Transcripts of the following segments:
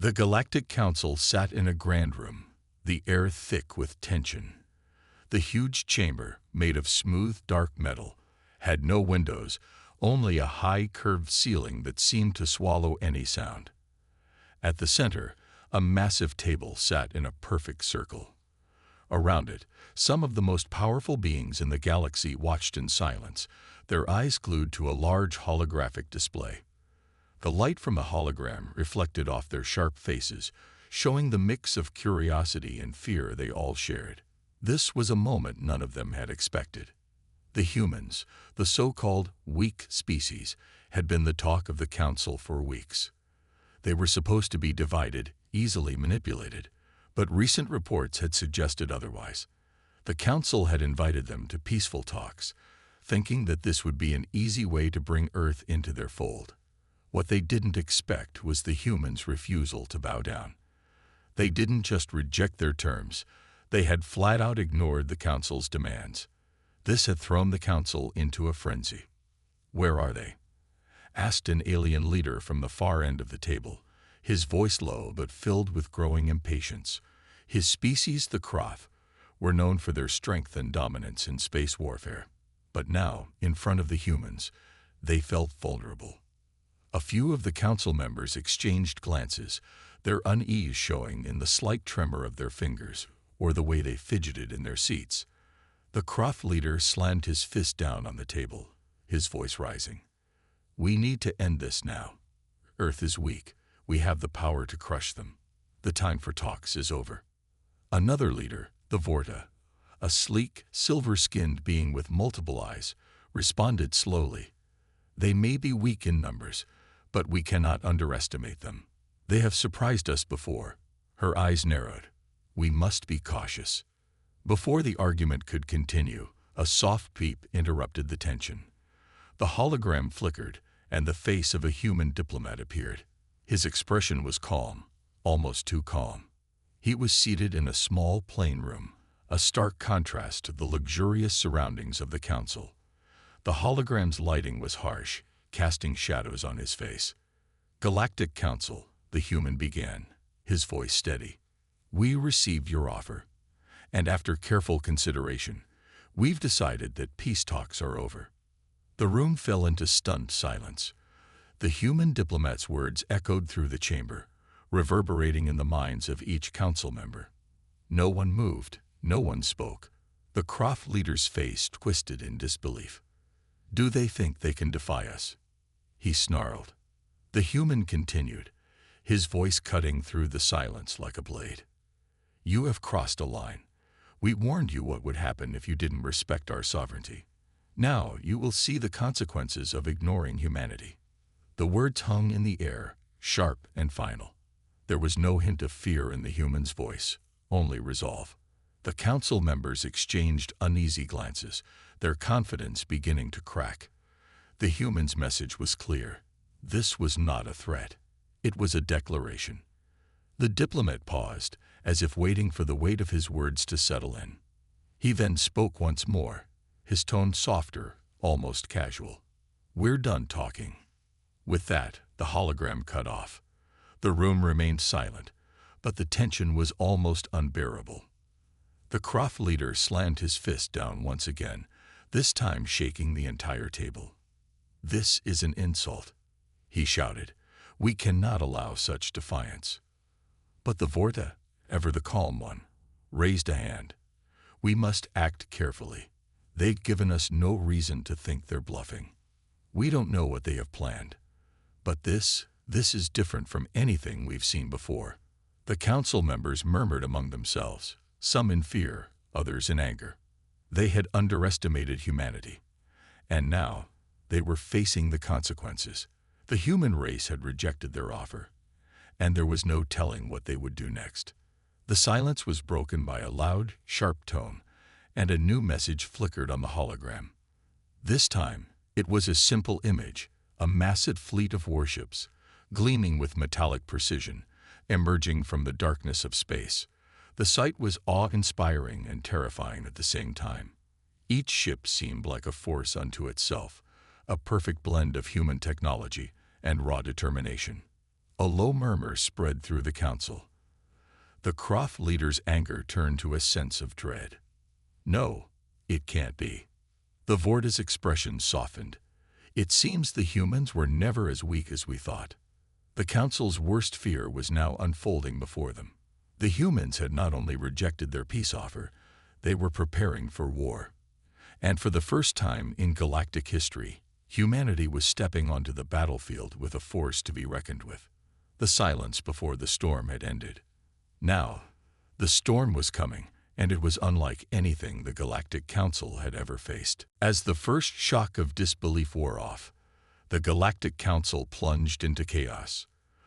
The Galactic Council sat in a grand room, the air thick with tension. The huge chamber, made of smooth, dark metal, had no windows, only a high, curved ceiling that seemed to swallow any sound. At the center, a massive table sat in a perfect circle. Around it, some of the most powerful beings in the galaxy watched in silence, their eyes glued to a large holographic display. The light from the hologram reflected off their sharp faces, showing the mix of curiosity and fear they all shared. This was a moment none of them had expected. The humans, the so-called weak species, had been the talk of the council for weeks. They were supposed to be divided, easily manipulated, but recent reports had suggested otherwise. The council had invited them to peaceful talks, thinking that this would be an easy way to bring Earth into their fold. What they didn't expect was the humans' refusal to bow down. They didn't just reject their terms, they had flat-out ignored the council's demands. This had thrown the council into a frenzy. "Where are they?" asked an alien leader from the far end of the table, his voice low but filled with growing impatience. His species, the Kroth, were known for their strength and dominance in space warfare. But now, in front of the humans, they felt vulnerable. A few of the council members exchanged glances, their unease showing in the slight tremor of their fingers or the way they fidgeted in their seats. The Kroth leader slammed his fist down on the table, his voice rising. "We need to end this now. Earth is weak. We have the power to crush them. The time for talks is over." Another leader, the Vorta, a sleek, silver-skinned being with multiple eyes, responded slowly. "They may be weak in numbers, but we cannot underestimate them. They have surprised us before." Her eyes narrowed. "We must be cautious." Before the argument could continue, a soft beep interrupted the tension. The hologram flickered, and the face of a human diplomat appeared. His expression was calm, almost too calm. He was seated in a small plain room, a stark contrast to the luxurious surroundings of the council. The hologram's lighting was harsh, casting shadows on his face. "Galactic Council," the human began, his voice steady. "We received your offer, and after careful consideration, we've decided that peace talks are over." The room fell into stunned silence. The human diplomat's words echoed through the chamber, reverberating in the minds of each council member. No one moved, no one spoke. The Kroth leader's face twisted in disbelief. "Do they think they can defy us?" he snarled. The human continued, his voice cutting through the silence like a blade. "You have crossed a line. We warned you what would happen if you didn't respect our sovereignty. Now you will see the consequences of ignoring humanity." The words hung in the air, sharp and final. There was no hint of fear in the human's voice, only resolve. The council members exchanged uneasy glances, their confidence beginning to crack. The human's message was clear. This was not a threat. It was a declaration. The diplomat paused, as if waiting for the weight of his words to settle in. He then spoke once more, his tone softer, almost casual. "We're done talking." With that, the hologram cut off. The room remained silent, but the tension was almost unbearable. The Kroth leader slammed his fist down once again, this time shaking the entire table. "This is an insult," he shouted. "We cannot allow such defiance." But the Vorta, ever the calm one, raised a hand. "We must act carefully. They've given us no reason to think they're bluffing. We don't know what they have planned. But this is different from anything we've seen before." The council members murmured among themselves, some in fear, others in anger. They had underestimated humanity, and now they were facing the consequences. The human race had rejected their offer, and there was no telling what they would do next. The silence was broken by a loud, sharp tone, and a new message flickered on the hologram. This time, it was a simple image, a massive fleet of warships, gleaming with metallic precision, emerging from the darkness of space. The sight was awe-inspiring and terrifying at the same time. Each ship seemed like a force unto itself, a perfect blend of human technology and raw determination. A low murmur spread through the council. The Croft leader's anger turned to a sense of dread. No, it can't be. The Vorta's expression softened. It seems the humans were never as weak as we thought. The council's worst fear was now unfolding before them. The humans had not only rejected their peace offer, they were preparing for war. And for the first time in galactic history, humanity was stepping onto the battlefield with a force to be reckoned with. The silence before the storm had ended. Now, the storm was coming, and it was unlike anything the Galactic Council had ever faced. As the first shock of disbelief wore off, the Galactic Council plunged into chaos.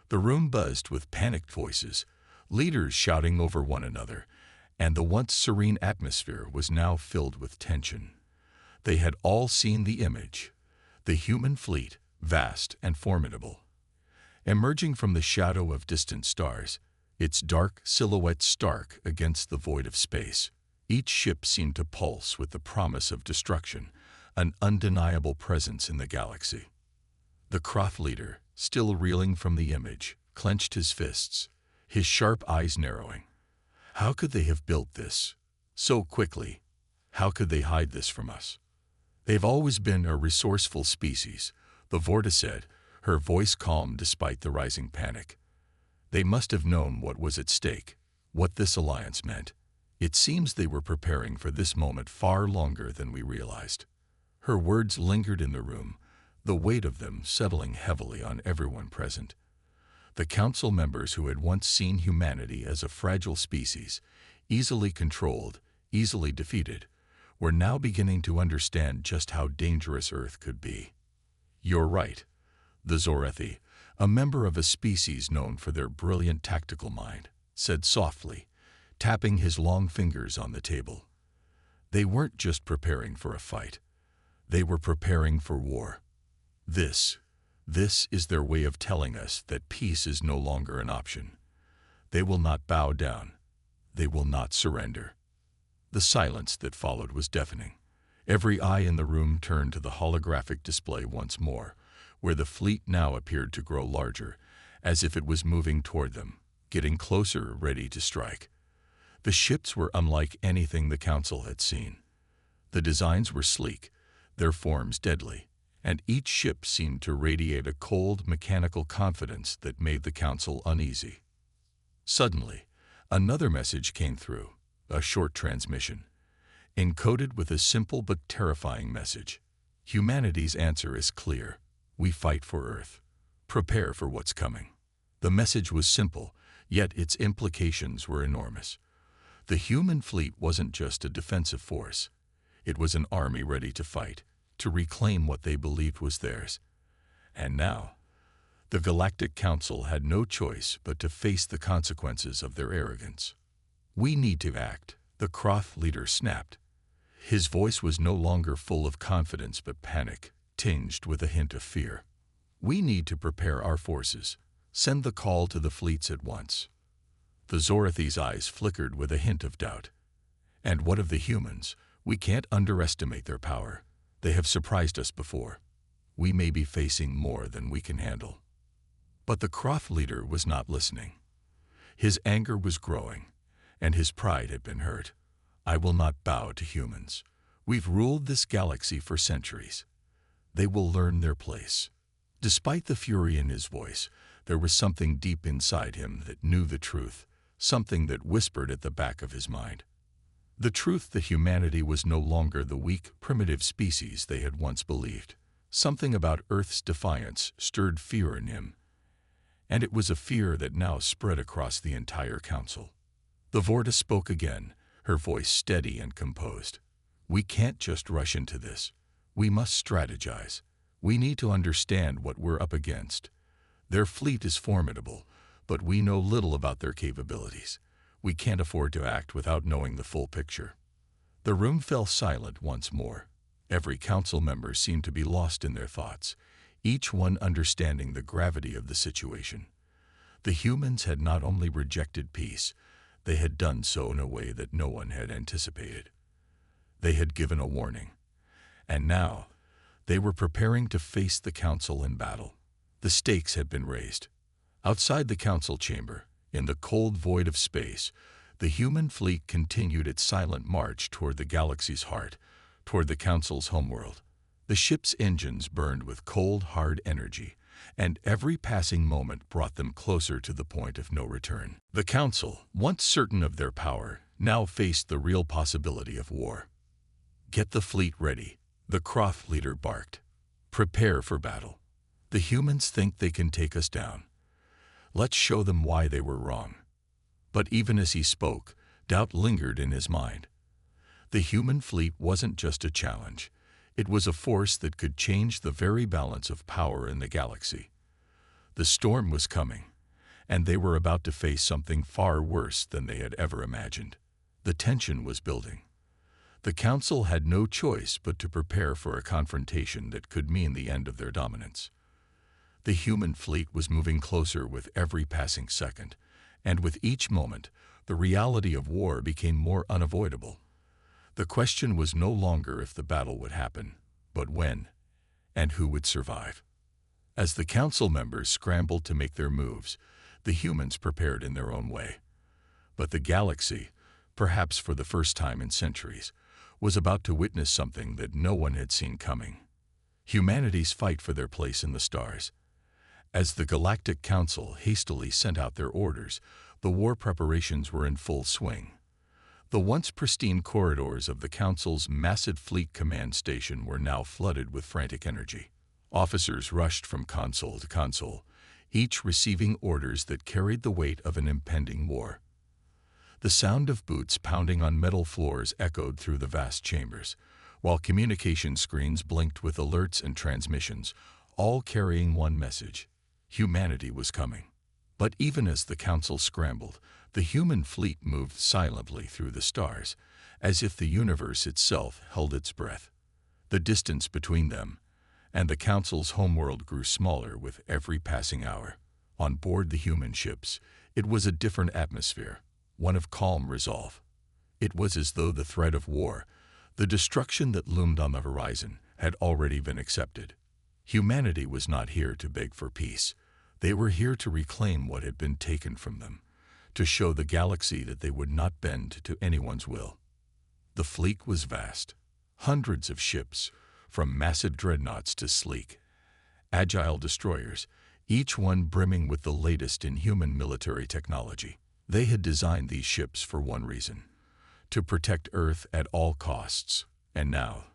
The room buzzed with panicked voices, leaders shouting over one another, and the once serene atmosphere was now filled with tension. They had all seen the image, the human fleet, vast and formidable. Emerging from the shadow of distant stars, its dark silhouette stark against the void of space, each ship seemed to pulse with the promise of destruction, an undeniable presence in the galaxy. The Croft leader, still reeling from the image, clenched his fists, his sharp eyes narrowing. How could they have built this so quickly? How could they hide this from us? They've always been a resourceful species, the Vorta said, her voice calm despite the rising panic. They must have known what was at stake, what this alliance meant. It seems they were preparing for this moment far longer than we realized. Her words lingered in the room, the weight of them settling heavily on everyone present. The council members who had once seen humanity as a fragile species, easily controlled, easily defeated, were now beginning to understand just how dangerous Earth could be. You're right, the Zorethi, a member of a species known for their brilliant tactical mind, said softly, tapping his long fingers on the table. They weren't just preparing for a fight. They were preparing for war. This is their way of telling us that peace is no longer an option. They will not bow down. They will not surrender. The silence that followed was deafening. Every eye in the room turned to the holographic display once more, where the fleet now appeared to grow larger, as if it was moving toward them, getting closer, ready to strike. The ships were unlike anything the council had seen. The designs were sleek, their forms deadly, and each ship seemed to radiate a cold, mechanical confidence that made the council uneasy. Suddenly, another message came through, a short transmission, encoded with a simple but terrifying message. Humanity's answer is clear. We fight for Earth. Prepare for what's coming. The message was simple, yet its implications were enormous. The human fleet wasn't just a defensive force. It was an army ready to fight, to reclaim what they believed was theirs. And now, the Galactic Council had no choice but to face the consequences of their arrogance. We need to act, the Croft leader snapped. His voice was no longer full of confidence but panic, tinged with a hint of fear. We need to prepare our forces. Send the call to the fleets at once. The Zorethi's eyes flickered with a hint of doubt. And what of the humans? We can't underestimate their power. They have surprised us before. We may be facing more than we can handle. But the Croft leader was not listening. His anger was growing, and his pride had been hurt. I will not bow to humans. We've ruled this galaxy for centuries. They will learn their place. Despite the fury in his voice, there was something deep inside him that knew the truth, something that whispered at the back of his mind. The truth that humanity was no longer the weak, primitive species they had once believed. Something about Earth's defiance stirred fear in him, and it was a fear that now spread across the entire council. The Vorta spoke again, her voice steady and composed. We can't just rush into this. We must strategize. We need to understand what we're up against. Their fleet is formidable, but we know little about their capabilities. We can't afford to act without knowing the full picture. The room fell silent once more. Every council member seemed to be lost in their thoughts, each one understanding the gravity of the situation. The humans had not only rejected peace, they had done so in a way that no one had anticipated. They had given a warning. And now, they were preparing to face the council in battle. The stakes had been raised. Outside the council chamber, in the cold void of space, the human fleet continued its silent march toward the galaxy's heart, toward the council's homeworld. The ship's engines burned with cold, hard energy, and every passing moment brought them closer to the point of no return. The council, once certain of their power, now faced the real possibility of war. "Get the fleet ready," the Croft leader barked. "Prepare for battle. The humans think they can take us down. Let's show them why they were wrong." But even as he spoke, doubt lingered in his mind. The human fleet wasn't just a challenge. It was a force that could change the very balance of power in the galaxy. The storm was coming, and they were about to face something far worse than they had ever imagined. The tension was building. The council had no choice but to prepare for a confrontation that could mean the end of their dominance. The human fleet was moving closer with every passing second, and with each moment, the reality of war became more unavoidable. The question was no longer if the battle would happen, but when, and who would survive. As the council members scrambled to make their moves, the humans prepared in their own way. But the galaxy, perhaps for the first time in centuries, was about to witness something that no one had seen coming: humanity's fight for their place in the stars. As the Galactic Council hastily sent out their orders, the war preparations were in full swing. The once pristine corridors of the Council's massive fleet command station were now flooded with frantic energy. Officers rushed from console to console, each receiving orders that carried the weight of an impending war. The sound of boots pounding on metal floors echoed through the vast chambers, while communication screens blinked with alerts and transmissions, all carrying one message: humanity was coming. But even as the council scrambled, the human fleet moved silently through the stars, as if the universe itself held its breath. The distance between them and the council's homeworld grew smaller with every passing hour. On board the human ships, it was a different atmosphere, one of calm resolve. It was as though the threat of war, the destruction that loomed on the horizon, had already been accepted. Humanity was not here to beg for peace. They were here to reclaim what had been taken from them, to show the galaxy that they would not bend to anyone's will. The fleet was vast. Hundreds of ships, from massive dreadnoughts to sleek, agile destroyers, each one brimming with the latest in human military technology. They had designed these ships for one reason: to protect Earth at all costs. And now,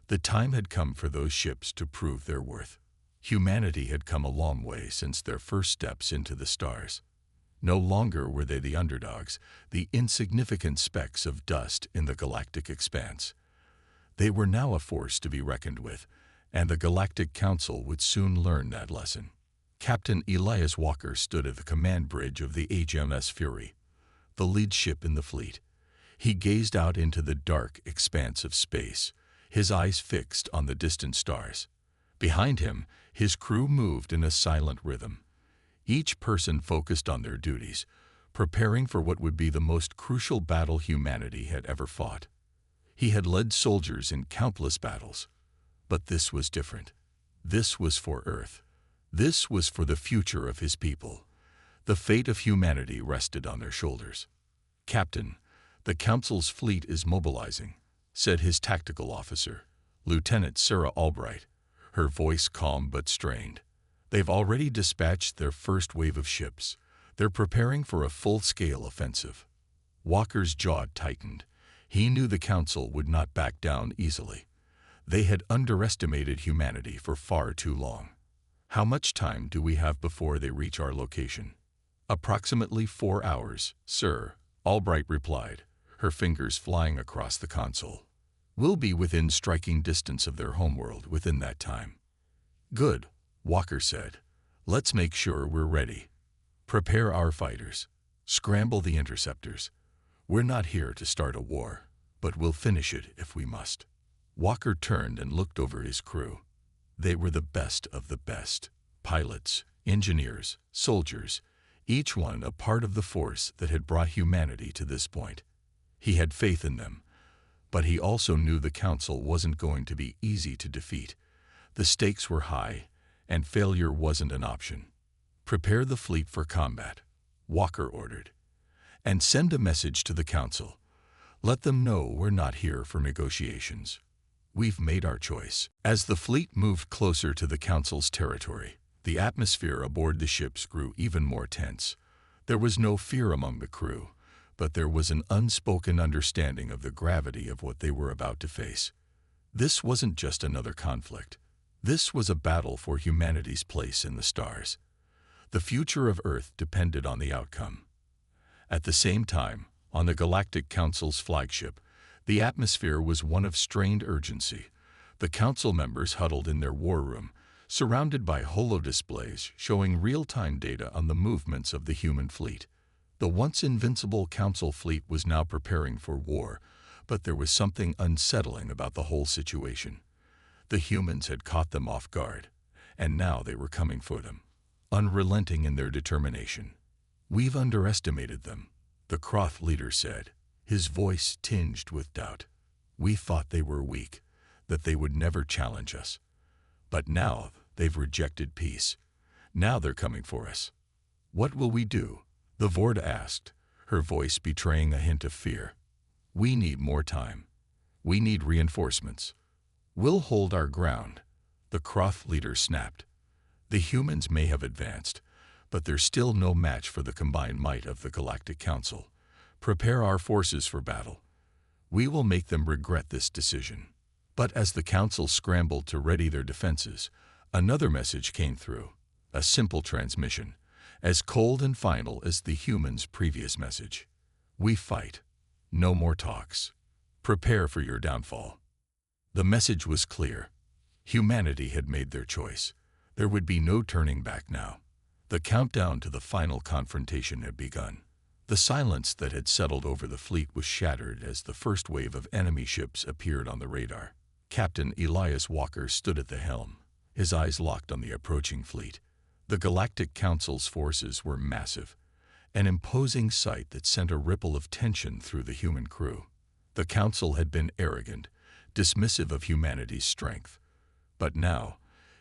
the time had come for those ships to prove their worth. Humanity had come a long way since their first steps into the stars. No longer were they the underdogs, the insignificant specks of dust in the galactic expanse. They were now a force to be reckoned with, and the Galactic Council would soon learn that lesson. Captain Elias Walker stood at the command bridge of the HMS Fury, the lead ship in the fleet. He gazed out into the dark expanse of space, his eyes fixed on the distant stars. Behind him, his crew moved in a silent rhythm, each person focused on their duties, preparing for what would be the most crucial battle humanity had ever fought. He had led soldiers in countless battles, but this was different. This was for Earth. This was for the future of his people. The fate of humanity rested on their shoulders. "Captain, the Council's fleet is mobilizing," said his tactical officer, Lieutenant Sarah Albright, her voice calm but strained. "They've already dispatched their first wave of ships. They're preparing for a full-scale offensive." Walker's jaw tightened. He knew the Council would not back down easily. They had underestimated humanity for far too long. "How much time do we have before they reach our location?" "Approximately 4 hours, sir," Albright replied, her fingers flying across the console. "We'll be within striking distance of their homeworld within that time." "Good," Walker said. "Let's make sure we're ready. Prepare our fighters. Scramble the interceptors. We're not here to start a war, but we'll finish it if we must." Walker turned and looked over his crew. They were the best of the best: pilots, engineers, soldiers, each one a part of the force that had brought humanity to this point. He had faith in them, but he also knew the Council wasn't going to be easy to defeat. The stakes were high, and failure wasn't an option. "Prepare the fleet for combat," Walker ordered, "and send a message to the Council. Let them know we're not here for negotiations. We've made our choice." As the fleet moved closer to the Council's territory, the atmosphere aboard the ships grew even more tense. There was no fear among the crew, but there was an unspoken understanding of the gravity of what they were about to face. This wasn't just another conflict. This was a battle for humanity's place in the stars. The future of Earth depended on the outcome. At the same time, on the Galactic Council's flagship, the atmosphere was one of strained urgency. The Council members huddled in their war room, surrounded by holodisplays showing real-time data on the movements of the human fleet. The once invincible Council fleet was now preparing for war, but there was something unsettling about the whole situation. The humans had caught them off guard, and now they were coming for them, unrelenting in their determination. "We've underestimated them," the Croth leader said, his voice tinged with doubt. "We thought they were weak, that they would never challenge us. But now they've rejected peace. Now they're coming for us." "What will we do?" the Vord asked, her voice betraying a hint of fear. "We need more time. We need reinforcements." "We'll hold our ground," the Croth leader snapped. "The humans may have advanced, but they're still no match for the combined might of the Galactic Council. Prepare our forces for battle. We will make them regret this decision." But as the Council scrambled to ready their defenses, another message came through, a simple transmission, as cold and final as the humans' previous message. "We fight. No more talks. Prepare for your downfall." The message was clear. Humanity had made their choice. There would be no turning back now. The countdown to the final confrontation had begun. The silence that had settled over the fleet was shattered as the first wave of enemy ships appeared on the radar. Captain Elias Walker stood at the helm, his eyes locked on the approaching fleet. The Galactic Council's forces were massive, an imposing sight that sent a ripple of tension through the human crew. The Council had been arrogant, dismissive of humanity's strength. But now,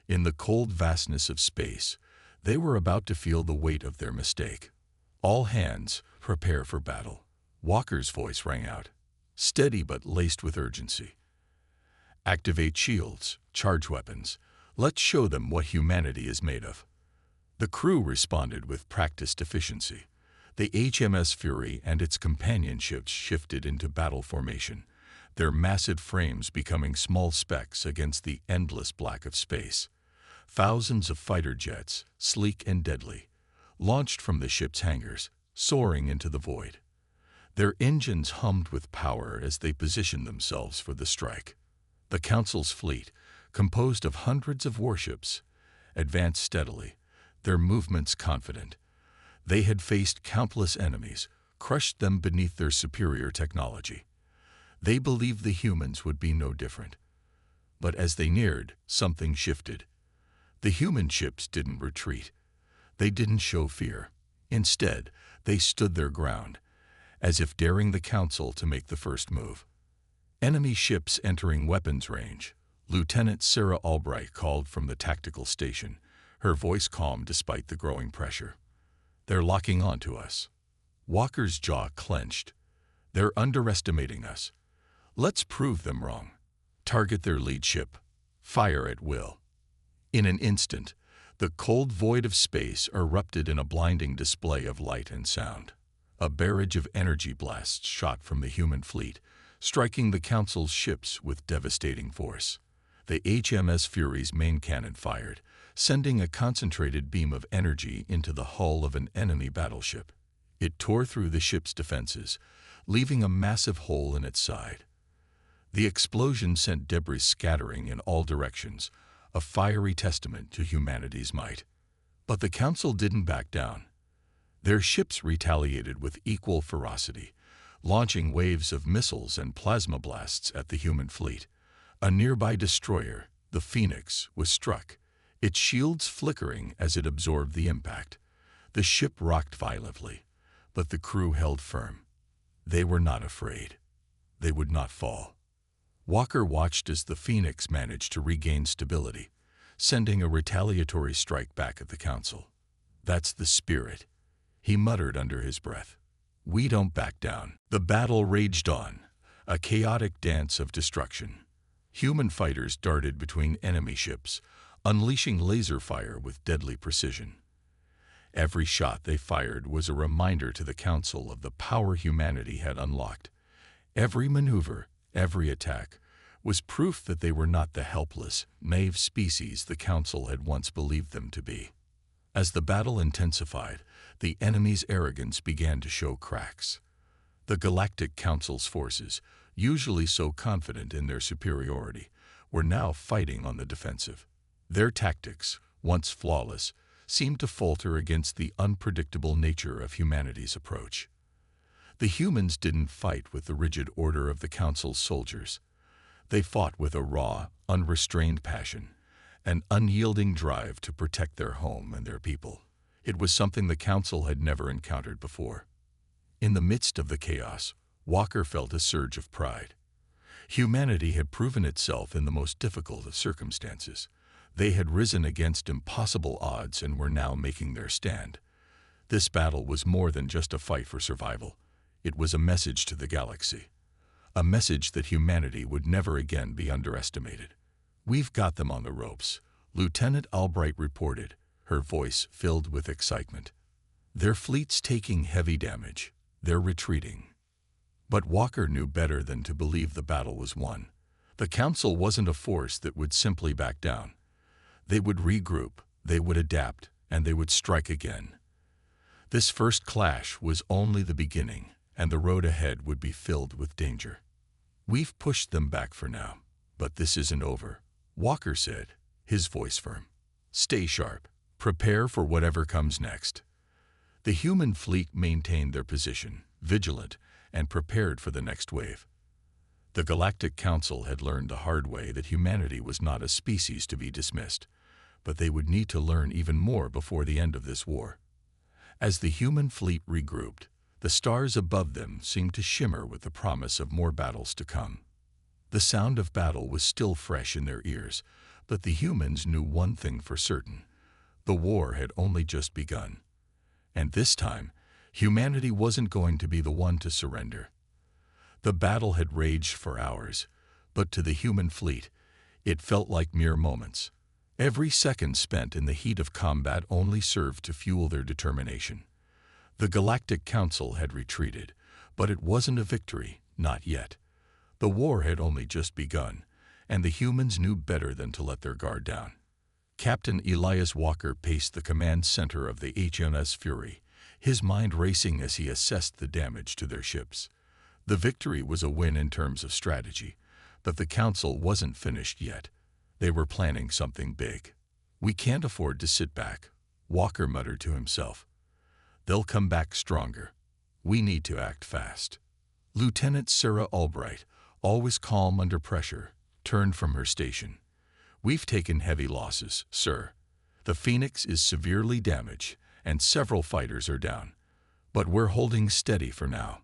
in the cold vastness of space, they were about to feel the weight of their mistake. "All hands, prepare for battle," Walker's voice rang out, steady but laced with urgency. "Activate shields, charge weapons. Let's show them what humanity is made of." The crew responded with practiced efficiency. The HMS Fury and its companion ships shifted into battle formation, their massive frames becoming small specks against the endless black of space. Thousands of fighter jets, sleek and deadly, launched from the ship's hangars, soaring into the void. Their engines hummed with power as they positioned themselves for the strike. The Council's fleet, composed of hundreds of warships, advanced steadily, their movements confident. They had faced countless enemies, crushed them beneath their superior technology. They believed the humans would be no different. But as they neared, something shifted. The human ships didn't retreat. They didn't show fear. Instead, they stood their ground, as if daring the Council to make the first move. Enemy ships entering weapons range, Lieutenant Sarah Albright called from the tactical station, her voice calm despite the growing pressure. "They're locking onto us." Walker's jaw clenched. "They're underestimating us. Let's prove them wrong. Target their lead ship. Fire at will." In an instant, the cold void of space erupted in a blinding display of light and sound. A barrage of energy blasts shot from the human fleet, striking the Council's ships with devastating force. The HMS Fury's main cannon fired, sending a concentrated beam of energy into the hull of an enemy battleship. It tore through the ship's defenses, leaving a massive hole in its side. The explosion sent debris scattering in all directions, a fiery testament to humanity's might. But the Council didn't back down. Their ships retaliated with equal ferocity, launching waves of missiles and plasma blasts at the human fleet. A nearby destroyer, the Phoenix, was struck, its shields flickering as it absorbed the impact. The ship rocked violently, but the crew held firm. They were not afraid. They would not fall. Walker watched as the Phoenix managed to regain stability, sending a retaliatory strike back at the Council. "That's the spirit," he muttered under his breath. "We don't back down." The battle raged on, a chaotic dance of destruction. Human fighters darted between enemy ships, unleashing laser fire with deadly precision. Every shot they fired was a reminder to the Council of the power humanity had unlocked. Every maneuver, every attack, was proof that they were not the helpless, naive species the Council had once believed them to be. As the battle intensified, the enemy's arrogance began to show cracks. The Galactic Council's forces, usually so confident in their superiority, were now fighting on the defensive. Their tactics, once flawless, seemed to falter against the unpredictable nature of humanity's approach. The humans didn't fight with the rigid order of the Council's soldiers. They fought with a raw, unrestrained passion, an unyielding drive to protect their home and their people. It was something the Council had never encountered before. In the midst of the chaos, Walker felt a surge of pride. Humanity had proven itself in the most difficult of circumstances. They had risen against impossible odds and were now making their stand. This battle was more than just a fight for survival. It was a message to the galaxy. A message that humanity would never again be underestimated. "We've got them on the ropes," Lieutenant Albright reported, her voice filled with excitement. "Their fleet's taking heavy damage. They're retreating." But Walker knew better than to believe the battle was won. The Council wasn't a force that would simply back down. They would regroup, they would adapt, and they would strike again. This first clash was only the beginning, and the road ahead would be filled with danger. "We've pushed them back for now, but this isn't over," Walker said, his voice firm. "Stay sharp. Prepare for whatever comes next." The human fleet maintained their position, vigilant and prepared for the next wave. The Galactic Council had learned the hard way that humanity was not a species to be dismissed, but they would need to learn even more before the end of this war. As the human fleet regrouped, the stars above them seemed to shimmer with the promise of more battles to come. The sound of battle was still fresh in their ears, but the humans knew one thing for certain: the war had only just begun. And this time, humanity wasn't going to be the one to surrender. The battle had raged for hours, but to the human fleet, it felt like mere moments. Every second spent in the heat of combat only served to fuel their determination. The Galactic Council had retreated, but it wasn't a victory, not yet. The war had only just begun, and the humans knew better than to let their guard down. Captain Elias Walker paced the command center of the HMS Fury, his mind racing as he assessed the damage to their ships. The victory was a win in terms of strategy, but the Council wasn't finished yet. They were planning something big. "We can't afford to sit back," Walker muttered to himself. "They'll come back stronger. We need to act fast." Lieutenant Sarah Albright, always calm under pressure, turned from her station. "We've taken heavy losses, sir. The Phoenix is severely damaged, and several fighters are down. But we're holding steady for now."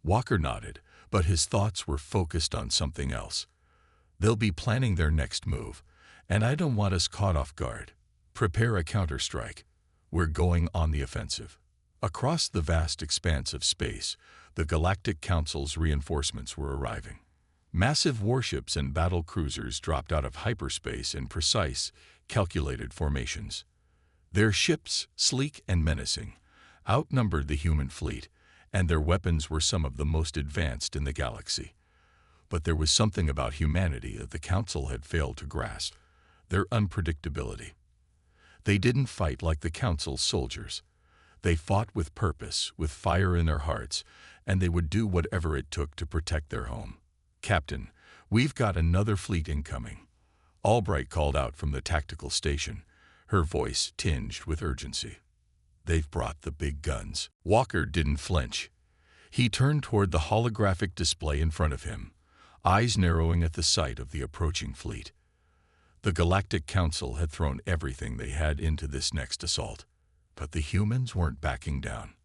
Walker nodded, but his thoughts were focused on something else. "They'll be planning their next move, and I don't want us caught off guard. Prepare a counterstrike. We're going on the offensive." Across the vast expanse of space, the Galactic Council's reinforcements were arriving. Massive warships and battle cruisers dropped out of hyperspace in precise, calculated formations. Their ships, sleek and menacing, outnumbered the human fleet, and their weapons were some of the most advanced in the galaxy. But there was something about humanity that the Council had failed to grasp: their unpredictability. They didn't fight like the Council's soldiers. They fought with purpose, with fire in their hearts, and they would do whatever it took to protect their home. "Captain, we've got another fleet incoming," Albright called out from the tactical station, her voice tinged with urgency. "They've brought the big guns." Walker didn't flinch. He turned toward the holographic display in front of him, eyes narrowing at the sight of the approaching fleet. The Galactic Council had thrown everything they had into this next assault, but the humans weren't backing down.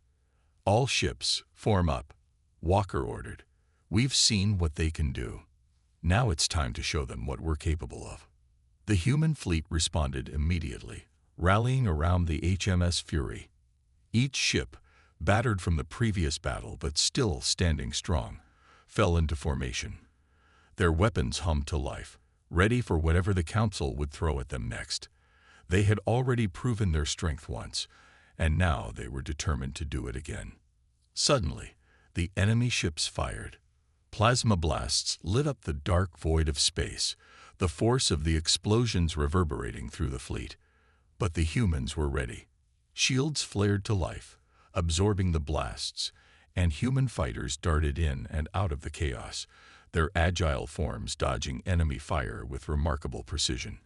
"All ships, form up," Walker ordered. "We've seen what they can do. Now it's time to show them what we're capable of." The human fleet responded immediately, rallying around the HMS Fury. Each ship, battered from the previous battle but still standing strong, fell into formation. Their weapons hummed to life, ready for whatever the Council would throw at them next. They had already proven their strength once, and now they were determined to do it again. Suddenly, the enemy ships fired. Plasma blasts lit up the dark void of space, the force of the explosions reverberating through the fleet. But the humans were ready. Shields flared to life, absorbing the blasts, and human fighters darted in and out of the chaos, their agile forms dodging enemy fire with remarkable precision.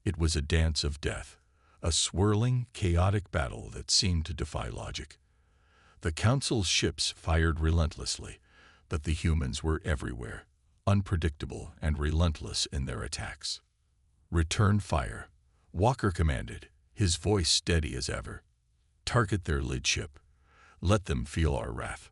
It was a dance of death, a swirling, chaotic battle that seemed to defy logic. The Council's ships fired relentlessly, but the humans were everywhere, unpredictable and relentless in their attacks. "Return fire," Walker commanded, his voice steady as ever. "Target their lead ship. Let them feel our wrath."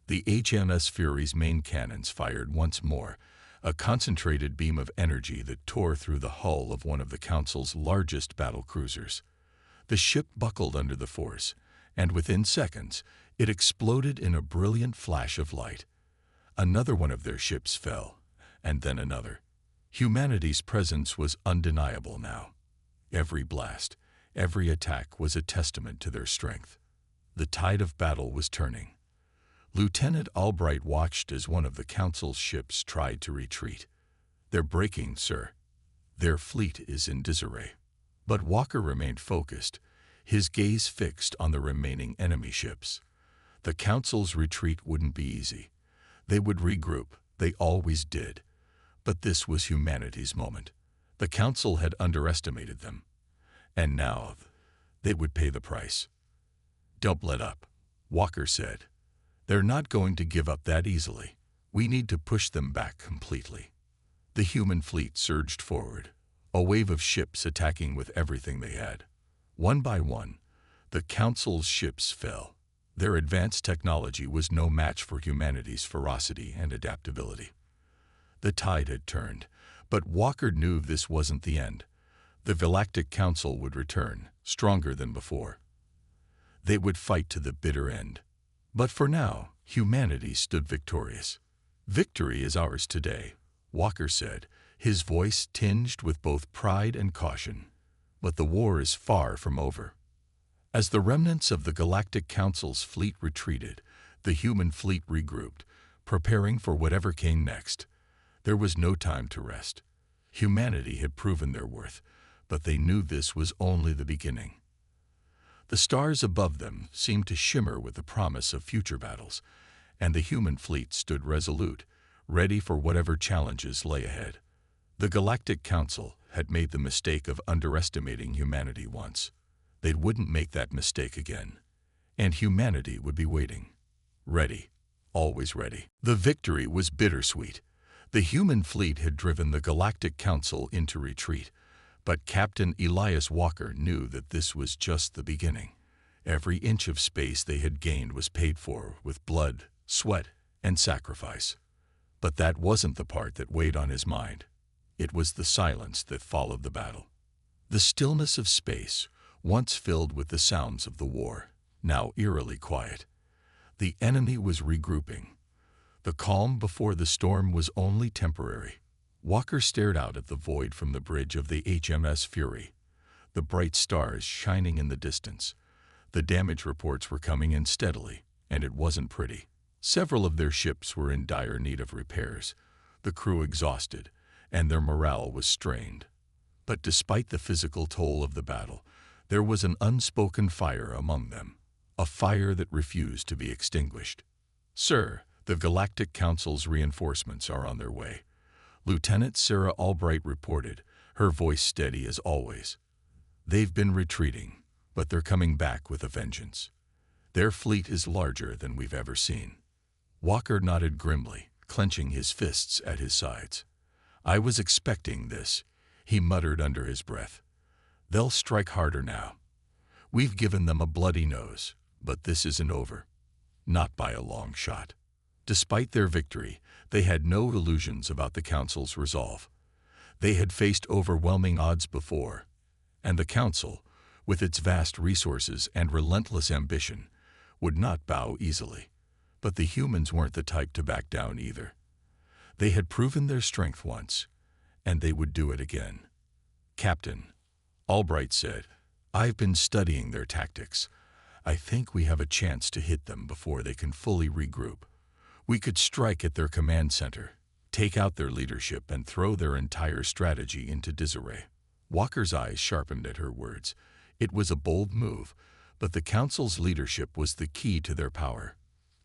The HMS Fury's main cannons fired once more, a concentrated beam of energy that tore through the hull of one of the Council's largest battle cruisers. The ship buckled under the force, and within seconds, it exploded in a brilliant flash of light. Another one of their ships fell, and then another. Humanity's presence was undeniable now. Every blast, every attack was a testament to their strength. The tide of battle was turning. Lieutenant Albright watched as one of the Council's ships tried to retreat. "They're breaking, sir. Their fleet is in disarray." But Walker remained focused, his gaze fixed on the remaining enemy ships. The Council's retreat wouldn't be easy. They would regroup, they always did. But this was humanity's moment. The Council had underestimated them. And now, they would pay the price. "Don't let up," Walker said. "They're not going to give up that easily. We need to push them back completely." The human fleet surged forward, a wave of ships attacking with everything they had. One by one, the Council's ships fell. Their advanced technology was no match for humanity's ferocity and adaptability. The tide had turned, but Walker knew this wasn't the end. The Galactic Council would return, stronger than before. They would fight to the bitter end. But for now, humanity stood victorious. "Victory is ours today," Walker said, his voice tinged with both pride and caution. "But the war is far from over." As the remnants of the Galactic Council's fleet retreated, the human fleet regrouped, preparing for whatever came next. There was no time to rest. Humanity had proven their worth, but they knew this was only the beginning. The stars above them seemed to shimmer with the promise of future battles, and the human fleet stood resolute, ready for whatever challenges lay ahead. The Galactic Council had made the mistake of underestimating humanity once. They wouldn't make that mistake again, and humanity would be waiting. Ready, always ready. The victory was bittersweet. The human fleet had driven the Galactic Council into retreat, but Captain Elias Walker knew that this was just the beginning. Every inch of space they had gained was paid for with blood, sweat, and sacrifice. But that wasn't the part that weighed on his mind. It was the silence that followed the battle. The stillness of space, once filled with the sounds of the war, now eerily quiet. The enemy was regrouping. The calm before the storm was only temporary. Walker stared out at the void from the bridge of the HMS Fury, the bright stars shining in the distance. The damage reports were coming in steadily, and it wasn't pretty. Several of their ships were in dire need of repairs, the crew exhausted, and their morale was strained. But despite the physical toll of the battle, there was an unspoken fire among them, a fire that refused to be extinguished. "Sir, the Galactic Council's reinforcements are on their way," Lieutenant Sarah Albright reported, her voice steady as always. "They've been retreating, but they're coming back with a vengeance. Their fleet is larger than we've ever seen." Walker nodded grimly, clenching his fists at his sides. "I was expecting this," he muttered under his breath. "They'll strike harder now. We've given them a bloody nose, but this isn't over. Not by a long shot." Despite their victory, they had no illusions about the Council's resolve. They had faced overwhelming odds before, and the Council, with its vast resources and relentless ambition, would not bow easily. But the humans weren't the type to back down either. They had proven their strength once, and they would do it again. "Captain," Albright said, "I've been studying their tactics. I think we have a chance to hit them before they can fully regroup. We could strike at their command center, take out their leadership, and throw their entire strategy into disarray." Walker's eyes sharpened at her words. It was a bold move, but the Council's leadership was the key to their power.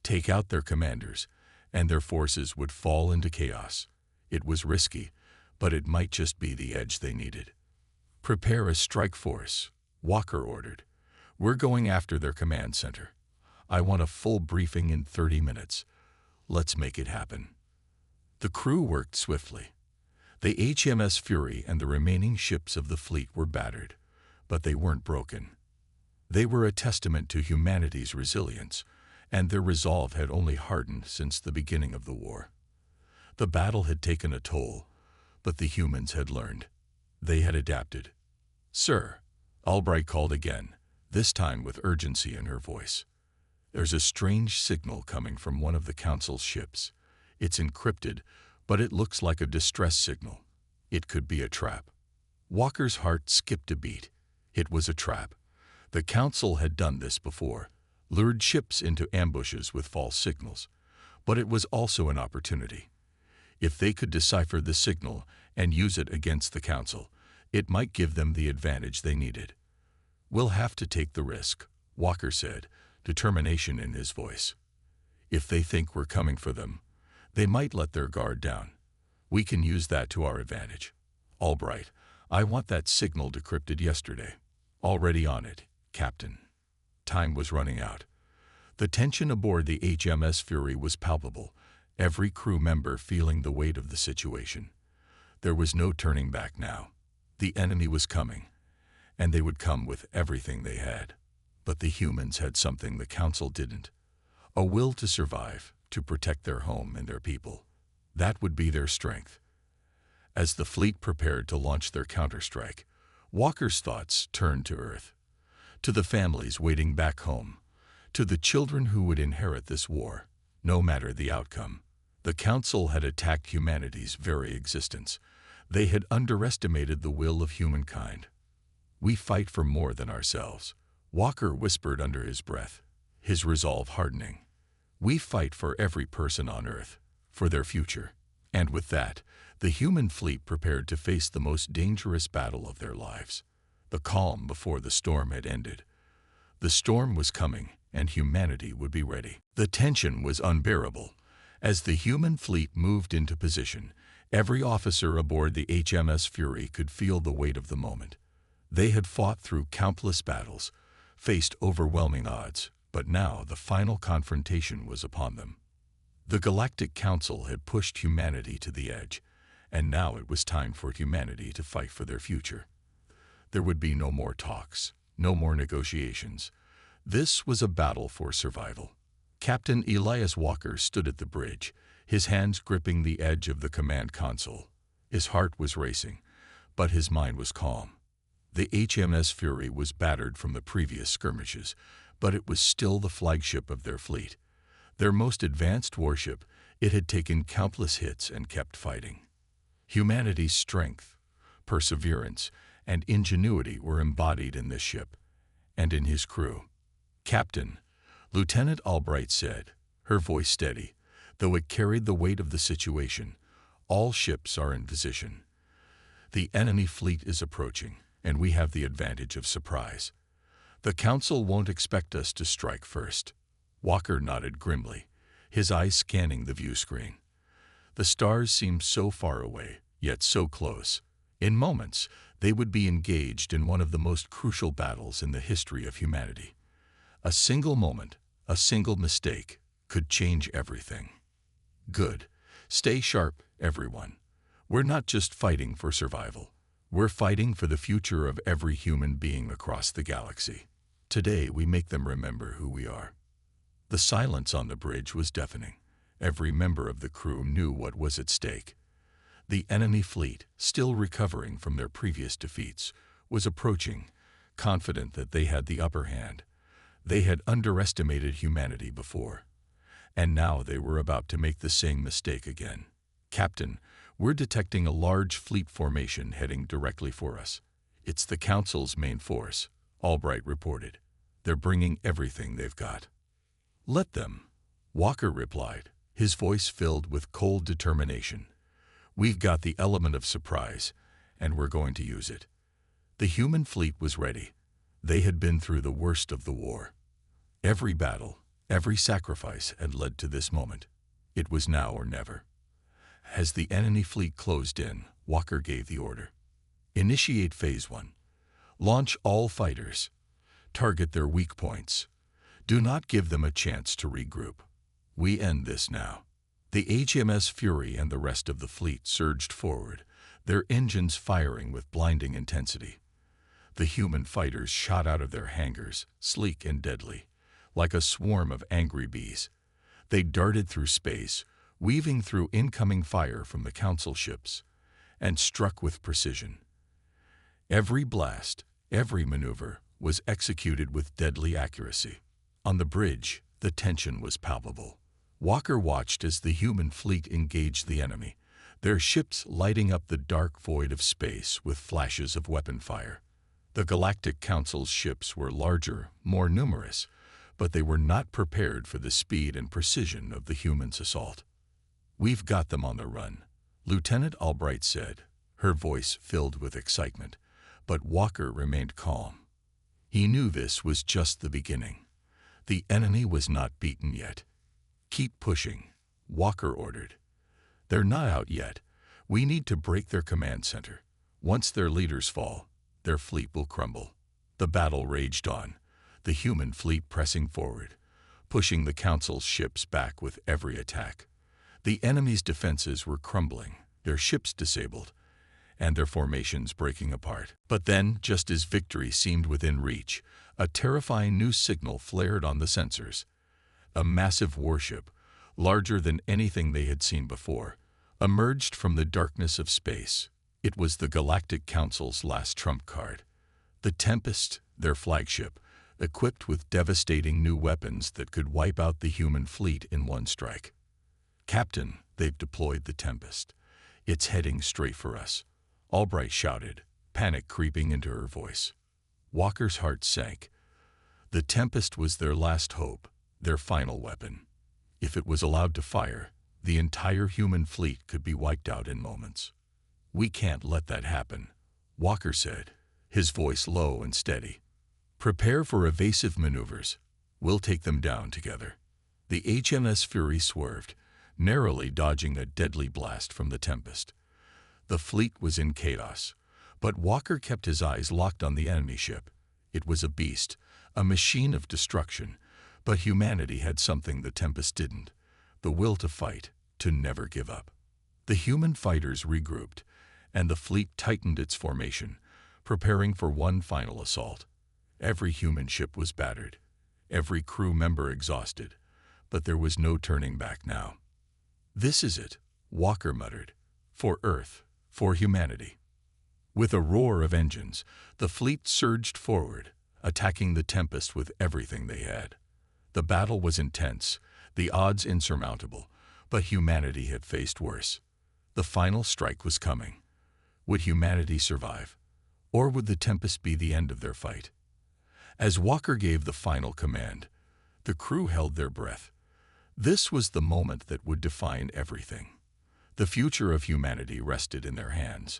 Take out their commanders, and their forces would fall into chaos. It was risky, but it might just be the edge they needed. "Prepare a strike force," Walker ordered. "We're going after their command center. I want a full briefing in 30 minutes. Let's make it happen." The crew worked swiftly. The HMS Fury and the remaining ships of the fleet were battered, but they weren't broken. They were a testament to humanity's resilience, and their resolve had only hardened since the beginning of the war. The battle had taken a toll, but the humans had learned. They had adapted. "Sir," Albright called again, this time with urgency in her voice. "There's a strange signal coming from one of the Council's ships. It's encrypted, but it looks like a distress signal. It could be a trap." Walker's heart skipped a beat. It was a trap. The Council had done this before, lured ships into ambushes with false signals. But it was also an opportunity. If they could decipher the signal and use it against the Council, it might give them the advantage they needed. "We'll have to take the risk," Walker said, determination in his voice. "If they think we're coming for them, they might let their guard down. We can use that to our advantage. Albright, I want that signal decrypted yesterday." "Already on it, Captain." Time was running out. The tension aboard the HMS Fury was palpable, every crew member feeling the weight of the situation. There was no turning back now. The enemy was coming, and they would come with everything they had. But the humans had something the Council didn't: a will to survive, to protect their home and their people. That would be their strength. As the fleet prepared to launch their counterstrike, Walker's thoughts turned to Earth, to the families waiting back home, to the children who would inherit this war, no matter the outcome. The Council had attacked humanity's very existence. They had underestimated the will of humankind. "We fight for more than ourselves," Walker whispered under his breath, his resolve hardening. "We fight for every person on Earth, for their future." And with that, the human fleet prepared to face the most dangerous battle of their lives. The calm before the storm had ended. The storm was coming, and humanity would be ready. The tension was unbearable. As the human fleet moved into position, every officer aboard the HMS Fury could feel the weight of the moment. They had fought through countless battles, faced overwhelming odds, but now the final confrontation was upon them. The Galactic Council had pushed humanity to the edge, and now it was time for humanity to fight for their future. There would be no more talks, no more negotiations. This was a battle for survival. Captain Elias Walker stood at the bridge, his hands gripping the edge of the command console. His heart was racing, but his mind was calm. The HMS Fury was battered from the previous skirmishes, but it was still the flagship of their fleet. Their most advanced warship, it had taken countless hits and kept fighting. Humanity's strength, perseverance, and ingenuity were embodied in this ship, and in his crew. "Captain," Lieutenant Albright said, her voice steady, though it carried the weight of the situation, "all ships are in position. The enemy fleet is approaching, and we have the advantage of surprise. The Council won't expect us to strike first." Walker nodded grimly, his eyes scanning the view screen. The stars seemed so far away, yet so close. In moments, they would be engaged in one of the most crucial battles in the history of humanity. A single moment, a single mistake, could change everything. "Good. Stay sharp, everyone. We're not just fighting for survival. We're fighting for the future of every human being across the galaxy. Today we make them remember who we are." The silence on the bridge was deafening. Every member of the crew knew what was at stake. The enemy fleet, still recovering from their previous defeats, was approaching, confident that they had the upper hand. They had underestimated humanity before, and now they were about to make the same mistake again. "Captain, we're detecting a large fleet formation heading directly for us. It's the Council's main force," Albright reported. "They're bringing everything they've got." "Let them," Walker replied, his voice filled with cold determination. "We've got the element of surprise, and we're going to use it." The human fleet was ready. They had been through the worst of the war. Every battle, every sacrifice had led to this moment. It was now or never. As the enemy fleet closed in, Walker gave the order. "Initiate Phase 1. Launch all fighters. Target their weak points. Do not give them a chance to regroup. We end this now." The HMS Fury and the rest of the fleet surged forward, their engines firing with blinding intensity. The human fighters shot out of their hangars, sleek and deadly, like a swarm of angry bees. They darted through space, weaving through incoming fire from the Council ships, and struck with precision. Every blast, every maneuver, was executed with deadly accuracy. On the bridge, the tension was palpable. Walker watched as the human fleet engaged the enemy, their ships lighting up the dark void of space with flashes of weapon fire. The Galactic Council's ships were larger, more numerous, but they were not prepared for the speed and precision of the humans' assault. "We've got them on the run," Lieutenant Albright said, her voice filled with excitement, but Walker remained calm. He knew this was just the beginning. The enemy was not beaten yet. "Keep pushing," Walker ordered. "They're not out yet. We need to break their command center. Once their leaders fall, their fleet will crumble." The battle raged on, the human fleet pressing forward, pushing the Council's ships back with every attack. The enemy's defenses were crumbling, their ships disabled, and their formations breaking apart. But then, just as victory seemed within reach, a terrifying new signal flared on the sensors. A massive warship, larger than anything they had seen before, emerged from the darkness of space. It was the Galactic Council's last trump card. The Tempest, their flagship, equipped with devastating new weapons that could wipe out the human fleet in one strike. "Captain, they've deployed the Tempest. It's heading straight for us," Albright shouted, panic creeping into her voice. Walker's heart sank. The Tempest was their last hope, their final weapon. If it was allowed to fire, the entire human fleet could be wiped out in moments. "We can't let that happen," Walker said, his voice low and steady. "Prepare for evasive maneuvers. We'll take them down together." The HMS Fury swerved, narrowly dodging a deadly blast from the Tempest. The fleet was in chaos, but Walker kept his eyes locked on the enemy ship. It was a beast, a machine of destruction, but humanity had something the Tempest didn't: the will to fight, to never give up. The human fighters regrouped, and the fleet tightened its formation, preparing for one final assault. Every human ship was battered, every crew member exhausted, but there was no turning back now. "This is it," Walker muttered. "For Earth, for humanity." With a roar of engines, the fleet surged forward, attacking the Tempest with everything they had. The battle was intense, the odds insurmountable, but humanity had faced worse. The final strike was coming. Would humanity survive, or would the Tempest be the end of their fight? As Walker gave the final command, the crew held their breath. This was the moment that would define everything. The future of humanity rested in their hands.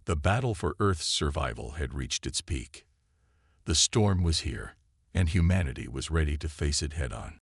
The battle for Earth's survival had reached its peak. The storm was here, and humanity was ready to face it head-on.